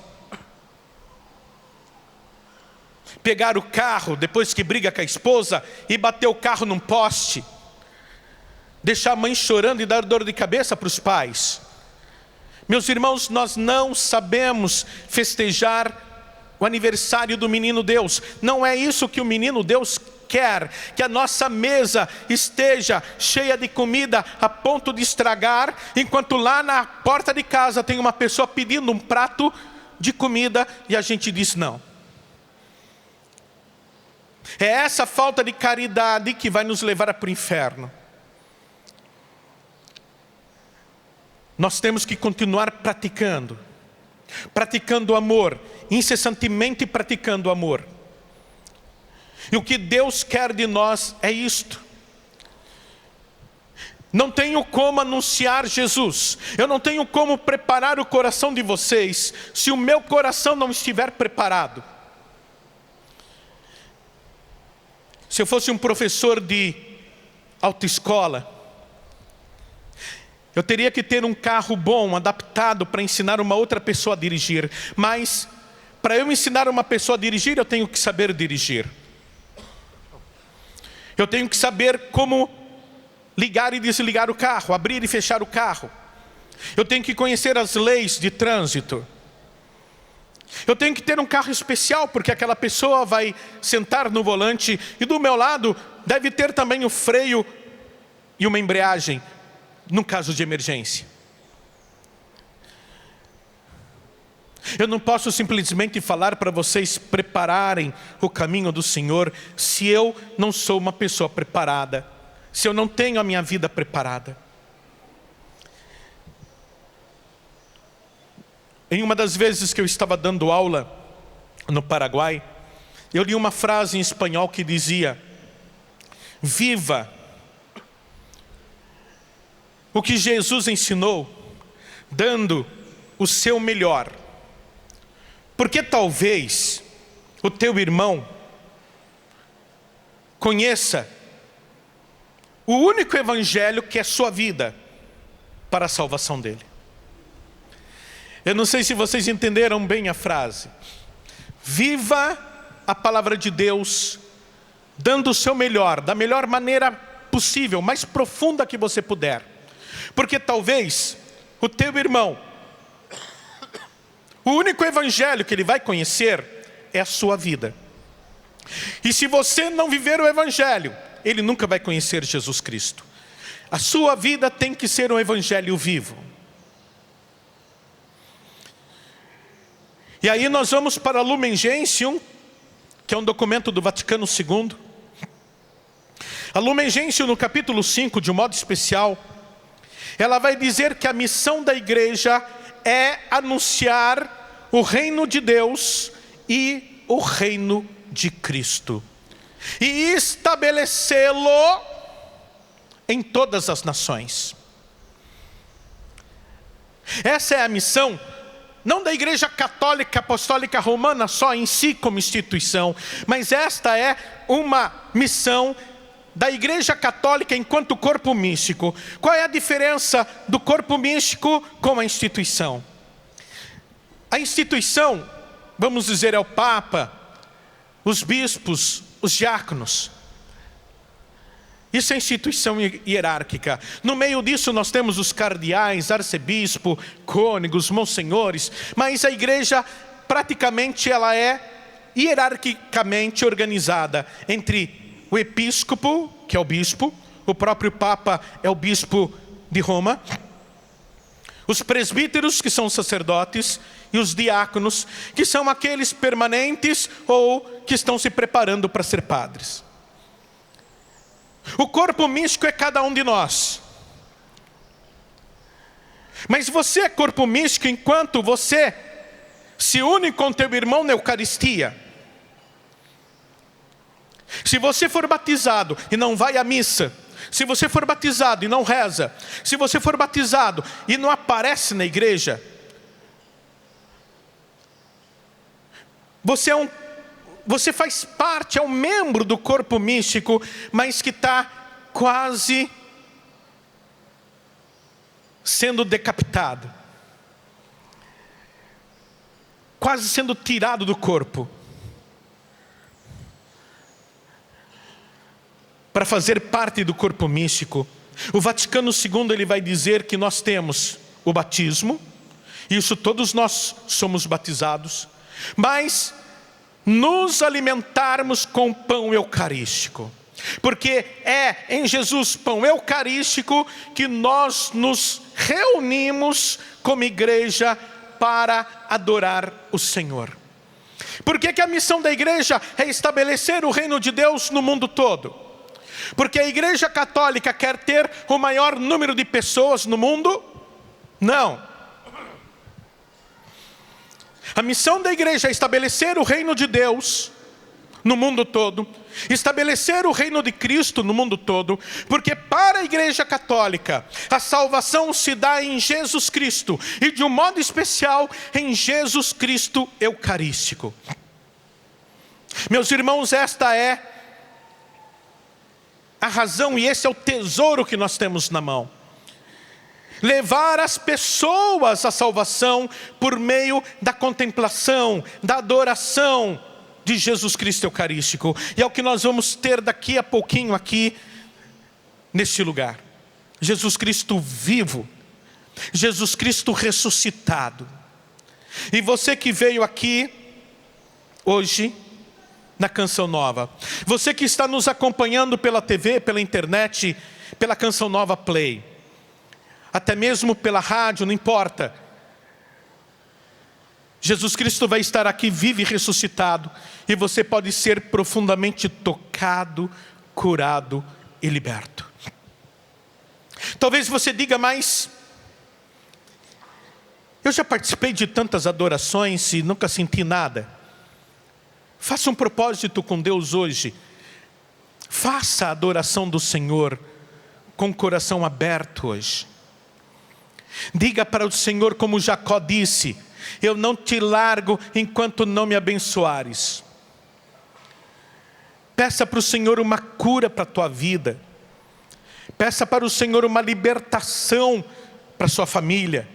Pegar o carro depois que briga com a esposa e bater o carro num poste. Deixar a mãe chorando e dar dor de cabeça para os pais. Meus irmãos, nós não sabemos festejar o aniversário do menino Deus. Não é isso que o menino Deus quer, que a nossa mesa esteja cheia de comida a ponto de estragar, enquanto lá na porta de casa tem uma pessoa pedindo um prato de comida e a gente diz não. É essa falta de caridade que vai nos levar para o inferno. Nós temos que continuar praticando o amor, incessantemente praticando o amor. E o que Deus quer de nós é isto. Não tenho como anunciar Jesus, eu não tenho como preparar o coração de vocês, se o meu coração não estiver preparado. Se eu fosse um professor de autoescola, eu teria que ter um carro bom, adaptado para ensinar uma outra pessoa a dirigir. Mas, para eu ensinar uma pessoa a dirigir, eu tenho que saber dirigir. Eu tenho que saber como ligar e desligar o carro, abrir e fechar o carro. Eu tenho que conhecer as leis de trânsito. Eu tenho que ter um carro especial, porque aquela pessoa vai sentar no volante e do meu lado deve ter também o freio e uma embreagem, no caso de emergência. Eu não posso simplesmente falar para vocês prepararem o caminho do Senhor se eu não sou uma pessoa preparada, se eu não tenho a minha vida preparada. Em uma das vezes que eu estava dando aula no Paraguai, eu li uma frase em espanhol que dizia: viva o que Jesus ensinou, dando o seu melhor. Porque talvez o teu irmão conheça o único evangelho que é sua vida para a salvação dele. Eu não sei se vocês entenderam bem a frase. Viva a palavra de Deus, dando o seu melhor, da melhor maneira possível, mais profunda que você puder. Porque talvez o teu irmão, o único evangelho que ele vai conhecer é a sua vida. E se você não viver o evangelho, ele nunca vai conhecer Jesus Cristo. A sua vida tem que ser um evangelho vivo. E aí nós vamos para a Lumen Gentium, que é um documento do Vaticano II. A Lumen Gentium, no capítulo 5, de um modo especial, ela vai dizer que a missão da igreja é anunciar o reino de Deus e o reino de Cristo, e estabelecê-lo em todas as nações. Essa é a missão, não da Igreja Católica Apostólica Romana só em si como instituição, mas esta é uma missão da Igreja Católica enquanto corpo místico. Qual é a diferença do corpo místico com a instituição? A instituição, vamos dizer, é o Papa, os bispos, os diáconos. Isso é instituição hierárquica. No meio disso nós temos os cardeais, arcebispo, cônegos, monsenhores. Mas a igreja praticamente ela é hierarquicamente organizada entre o episcopo, que é o bispo, o próprio Papa é o bispo de Roma, os presbíteros, que são os sacerdotes, e os diáconos, que são aqueles permanentes ou que estão se preparando para ser padres. O corpo místico é cada um de nós. Mas você é corpo místico enquanto você se une com teu irmão na Eucaristia. Se você for batizado e não vai à missa, se você for batizado e não reza, se você for batizado e não aparece na igreja, você faz parte, é um membro do corpo místico, mas que está quase sendo decapitado, quase sendo tirado do corpo, para fazer parte do corpo místico. O Vaticano II ele vai dizer que nós temos o batismo, isso todos nós somos batizados, mas nos alimentarmos com pão eucarístico, porque é em Jesus pão eucarístico que nós nos reunimos como igreja para adorar o Senhor. Por que a missão da igreja é estabelecer o reino de Deus no mundo todo? Porque a igreja católica quer ter o maior número de pessoas no mundo? Não. A missão da igreja é estabelecer o reino de Deus no mundo todo, estabelecer o reino de Cristo no mundo todo, porque para a igreja católica a salvação se dá em Jesus Cristo, e de um modo especial em Jesus Cristo eucarístico. Meus irmãos, esta é a razão e esse é o tesouro que nós temos na mão. Levar as pessoas à salvação por meio da contemplação, da adoração de Jesus Cristo eucarístico. E é o que nós vamos ter daqui a pouquinho aqui neste lugar. Jesus Cristo vivo, Jesus Cristo ressuscitado. E você que veio aqui hoje na Canção Nova, você que está nos acompanhando pela TV, pela internet, pela Canção Nova Play, até mesmo pela rádio, não importa. Jesus Cristo vai estar aqui vivo e ressuscitado, e você pode ser profundamente tocado, curado e liberto. Talvez você diga, mas eu já participei de tantas adorações e nunca senti nada. Faça um propósito com Deus hoje. Faça a adoração do Senhor com o coração aberto hoje. Diga para o Senhor como Jacó disse: eu não te largo enquanto não me abençoares. Peça para o Senhor uma cura para a tua vida. Peça para o Senhor uma libertação para a sua família.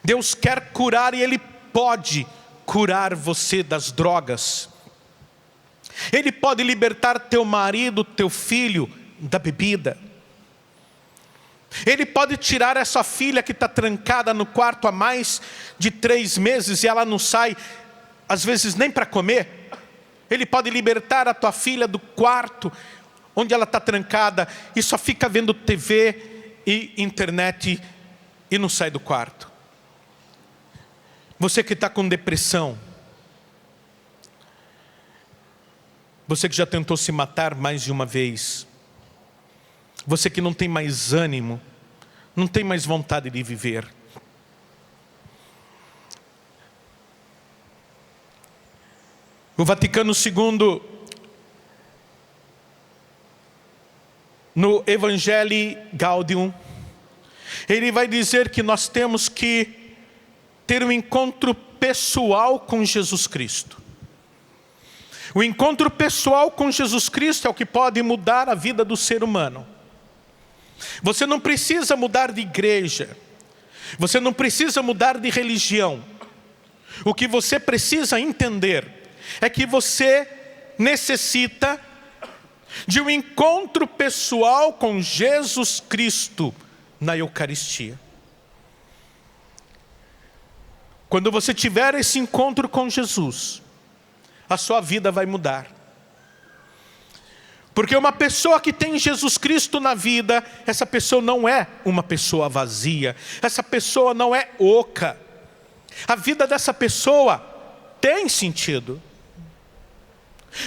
Deus quer curar e Ele pode curar você das drogas. Ele pode libertar teu marido, teu filho da bebida. Ele pode tirar essa filha que está trancada no quarto há mais de 3 meses e ela não sai, às vezes nem para comer. Ele pode libertar a tua filha do quarto onde ela está trancada e só fica vendo TV e internet e não sai do quarto. Você que está com depressão, você que já tentou se matar mais de uma vez, você que não tem mais ânimo, não tem mais vontade de viver. O Vaticano II, no Evangelii Gaudium, ele vai dizer que nós temos que ter um encontro pessoal com Jesus Cristo. O encontro pessoal com Jesus Cristo é o que pode mudar a vida do ser humano. Você não precisa mudar de igreja. Você não precisa mudar de religião. O que você precisa entender é que você necessita de um encontro pessoal com Jesus Cristo na Eucaristia. Quando você tiver esse encontro com Jesus, a sua vida vai mudar. Porque uma pessoa que tem Jesus Cristo na vida, essa pessoa não é uma pessoa vazia, essa pessoa não é oca. A vida dessa pessoa tem sentido.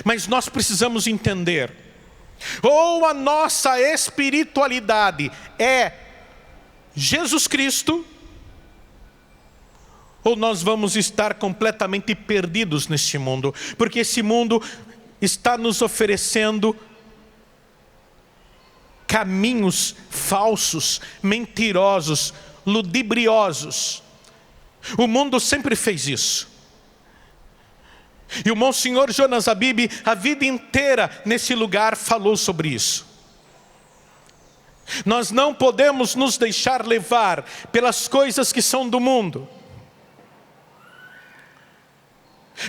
Mas nós precisamos entender, ou a nossa espiritualidade é Jesus Cristo, ou nós vamos estar completamente perdidos neste mundo, porque esse mundo está nos oferecendo caminhos falsos, mentirosos, ludibriosos. O mundo sempre fez isso. E o Monsenhor Jonas Abib, a vida inteira nesse lugar, falou sobre isso. Nós não podemos nos deixar levar pelas coisas que são do mundo.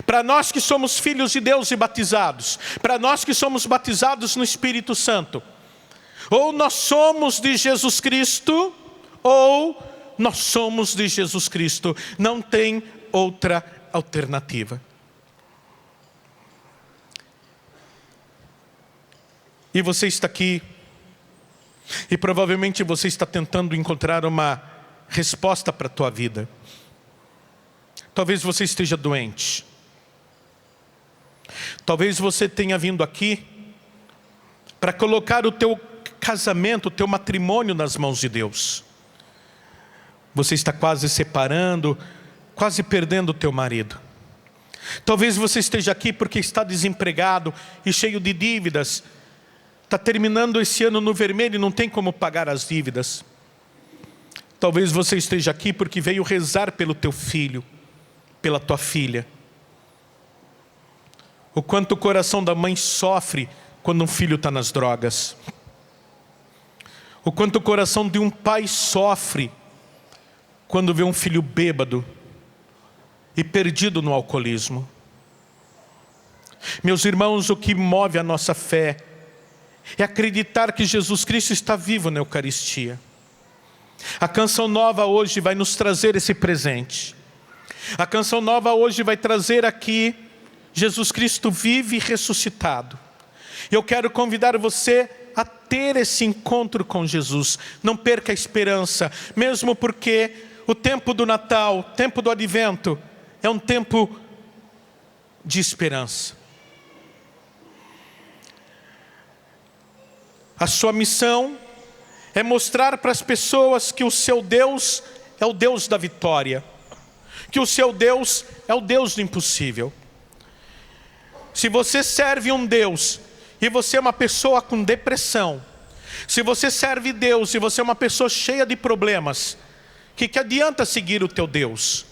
Para nós que somos filhos de Deus e batizados, para nós que somos batizados no Espírito Santo, ou nós somos de Jesus Cristo, ou nós somos de Jesus Cristo. Não tem outra alternativa. E você está aqui, e provavelmente você está tentando encontrar uma resposta para a tua vida. Talvez você esteja doente. Talvez você tenha vindo aqui para colocar o teu casamento, o teu matrimônio nas mãos de Deus. Você está quase separando, quase perdendo o teu marido. Talvez você esteja aqui porque está desempregado e cheio de dívidas. Está terminando esse ano no vermelho e não tem como pagar as dívidas. Talvez você esteja aqui porque veio rezar pelo teu filho, pela tua filha. O quanto o coração da mãe sofre quando um filho está nas drogas. O quanto o coração de um pai sofre quando vê um filho bêbado e perdido no alcoolismo. Meus irmãos, o que move a nossa fé é acreditar que Jesus Cristo está vivo na Eucaristia. A Canção Nova hoje vai nos trazer esse presente. A Canção Nova hoje vai trazer aqui Jesus Cristo vive e ressuscitado. Eu quero convidar você a ter esse encontro com Jesus. Não perca a esperança, mesmo porque o tempo do Natal, o tempo do Advento, é um tempo de esperança. A sua missão é mostrar para as pessoas que o seu Deus é o Deus da vitória, que o seu Deus é o Deus do impossível. Se você serve um Deus e você é uma pessoa com depressão, se você serve Deus e você é uma pessoa cheia de problemas, que adianta seguir o teu Deus?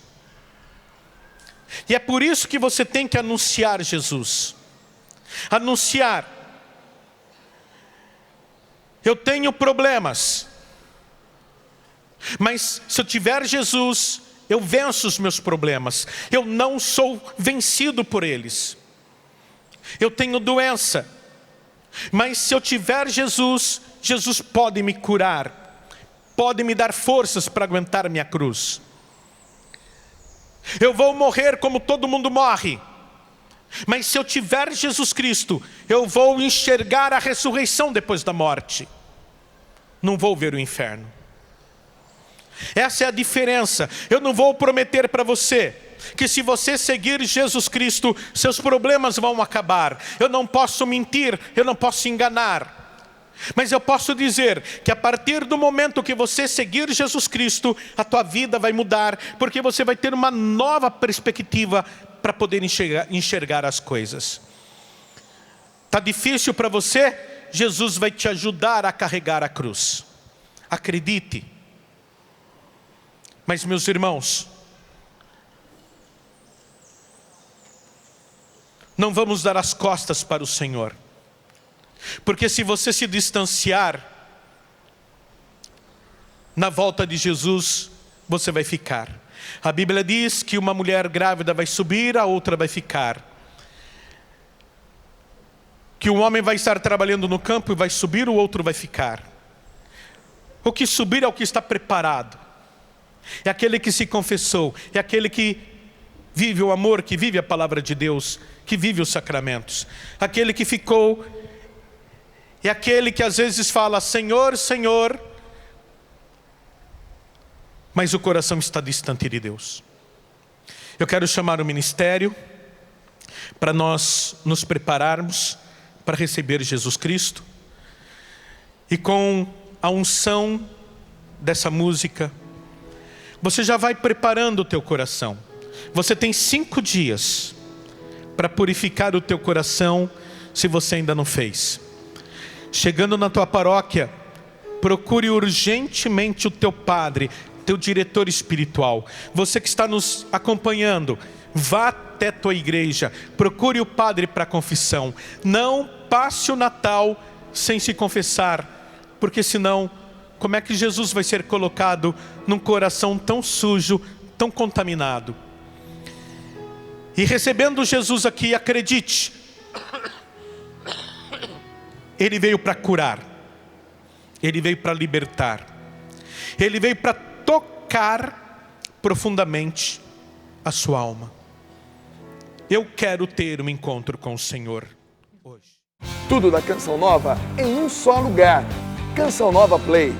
E é por isso que você tem que anunciar Jesus. Anunciar: eu tenho problemas, mas se eu tiver Jesus, eu venço os meus problemas. Eu não sou vencido por eles. Eu tenho doença, mas se eu tiver Jesus, Jesus pode me curar, pode me dar forças para aguentar minha cruz. Eu vou morrer como todo mundo morre, mas se eu tiver Jesus Cristo, eu vou enxergar a ressurreição depois da morte. Não vou ver o inferno. Essa é a diferença. Eu não vou prometer para você que se você seguir Jesus Cristo, seus problemas vão acabar. Eu não posso mentir, eu não posso enganar. Mas eu posso dizer que a partir do momento que você seguir Jesus Cristo, a tua vida vai mudar, porque você vai ter uma nova perspectiva para poder enxergar as coisas. Está difícil para você? Jesus vai te ajudar a carregar a cruz. Acredite. Mas, meus irmãos, não vamos dar as costas para o Senhor. Porque se você se distanciar, na volta de Jesus, você vai ficar. A Bíblia diz que uma mulher grávida vai subir, a outra vai ficar. que um homem vai estar trabalhando no campo e vai subir, o outro vai ficar. O que subir é o que está preparado. É aquele que se confessou, é aquele que vive o amor, que vive a palavra de Deus, que vive os sacramentos. Aquele que ficou é aquele que às vezes fala, Senhor, Senhor, mas o coração está distante de Deus. Eu quero chamar o ministério para nós nos prepararmos para receber Jesus Cristo. E com a unção dessa música, você já vai preparando o teu coração. Você tem 5 dias para purificar o teu coração, se você ainda não fez. Chegando na tua paróquia, procure urgentemente o teu padre, teu diretor espiritual. Você que está nos acompanhando, vá até a tua igreja, procure o padre para confissão. Não passe o Natal sem se confessar, porque senão, como é que Jesus vai ser colocado num coração tão sujo, tão contaminado? E recebendo Jesus aqui, acredite, Ele veio para curar, Ele veio para libertar, Ele veio para tocar profundamente a sua alma. Eu quero ter um encontro com o Senhor hoje. Tudo da Canção Nova em um só lugar. Canção Nova Play.